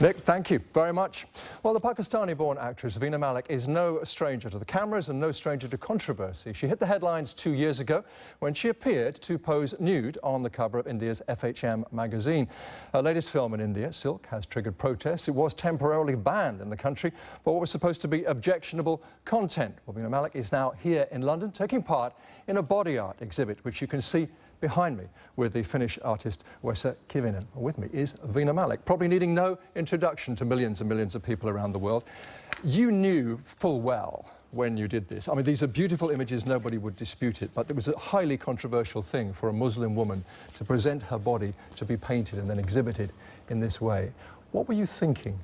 Nick, thank you very much. Well, the Pakistani-born actress Veena Malik is no stranger to the cameras and no stranger to controversy. She hit the headlines 2 years ago when she appeared to pose nude on the cover of India's FHM magazine. Her latest film in India, Silk, has triggered protests. It was temporarily banned in the country for what was supposed to be objectionable content. Well, Veena Malik is now here in London taking part in a body art exhibit, which you can see behind me with the Finnish artist Veena Malik. With me is Veena Malik, probably needing no introduction to millions and millions of people around the world. You knew full well when you did this. I mean, these are beautiful images, nobody would dispute it, but it was a highly controversial thing for a Muslim woman to present her body to be painted and then exhibited in this way. What were you thinking?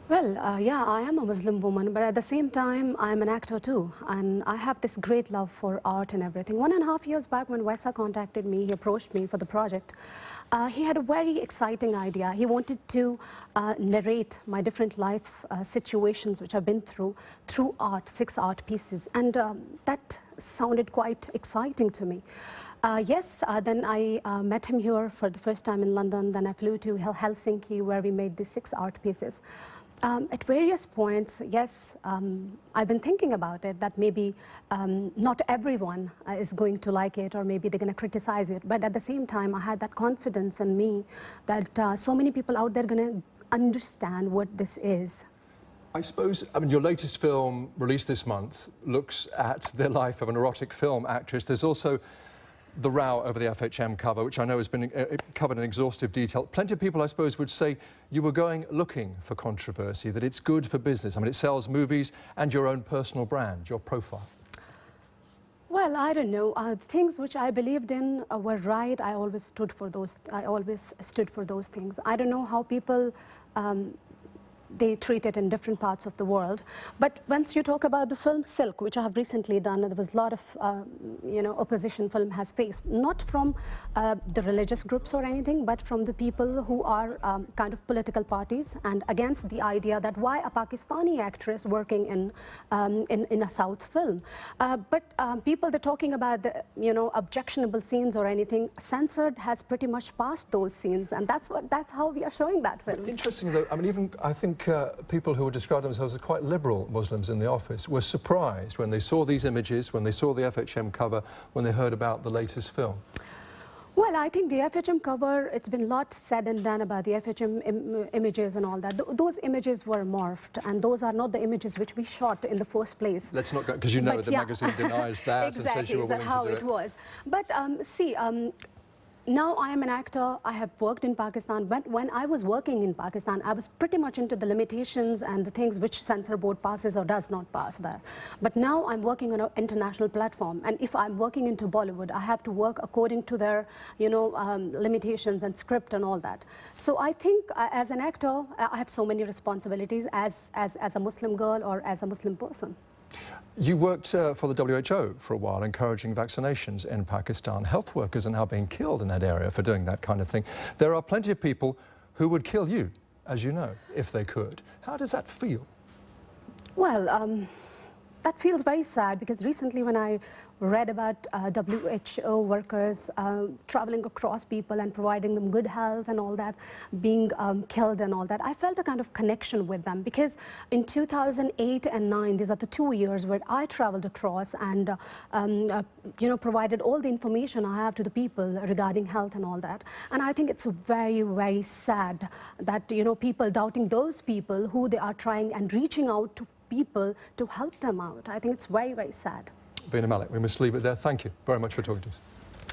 Well, yeah, I am a Muslim woman, but at the same time, I'm an actor too. And I have this great love for art and everything. 1.5 years back when Veena contacted me, he approached me for the project. He had a very exciting idea. He wanted to narrate my different life situations which I've been through art, 6 art pieces. And that sounded quite exciting to me. Then I met him here for the first time in London. Then I flew to Helsinki, where we made the 6 art pieces. At various points, I've been thinking about it, that maybe not everyone is going to like it, or maybe they're going to criticize it. But at the same time, I had that confidence in me that so many people out there are going to understand what this is. I suppose, I mean, your latest film, released this month, looks at the life of an erotic film actress. There's also the row over the FHM cover, which I know has been covered in exhaustive detail. Plenty of people, I suppose, would say you were going looking for controversy, that it's good for business. I mean, it sells movies and your own personal brand, your profile. Well, I don't know. Things which I believed in were right. I always stood for those. I always stood for those things. I don't know how people they treat it in different parts of the world. But once you talk about the film Silk, which I have recently done, there was a lot of, opposition film has faced, not from the religious groups or anything, but from the people who are kind of political parties and against the idea that why a Pakistani actress working in a South film. But people they're talking about the, objectionable scenes or anything, censored has pretty much passed those scenes, and that's how we are showing that film. Interesting though, I mean, even I think people who would describe themselves as quite liberal Muslims in the office were surprised when they saw these images, when they saw the FHM cover, when they heard about the latest film. Well, I think the FHM cover, it's been a lot said and done about the FHM images and all that. Those images were morphed, and those are not the images which we shot in the first place. Let's not go, because the magazine denies that exactly, and says you were willing to do it. Exactly, how it was. But now I am an actor. I have worked in Pakistan, but when I was working in Pakistan, I was pretty much into the limitations and the things which censor board passes or does not pass there. But now I'm working on an international platform, and if I'm working into Bollywood, I have to work according to their, limitations and script and all that. So I think as an actor, I have so many responsibilities as a Muslim girl or as a Muslim person. You worked for the WHO for a while, encouraging vaccinations in Pakistan. Health workers are now being killed in that area for doing that kind of thing. There are plenty of people who would kill you, as you know, if they could. How does that feel? Well, that feels very sad, because recently when I read about WHO workers traveling across people and providing them good health and all that, being killed and all that, I felt a kind of connection with them, because in 2008 and 9, these are the 2 years where I traveled across and provided all the information I have to the people regarding health and all that. And I think it's very, very sad that people doubting those people who they are trying and reaching out to people to help them out. I think it's very, very sad. Veena Malik, we must leave it there. Thank you very much for talking to us.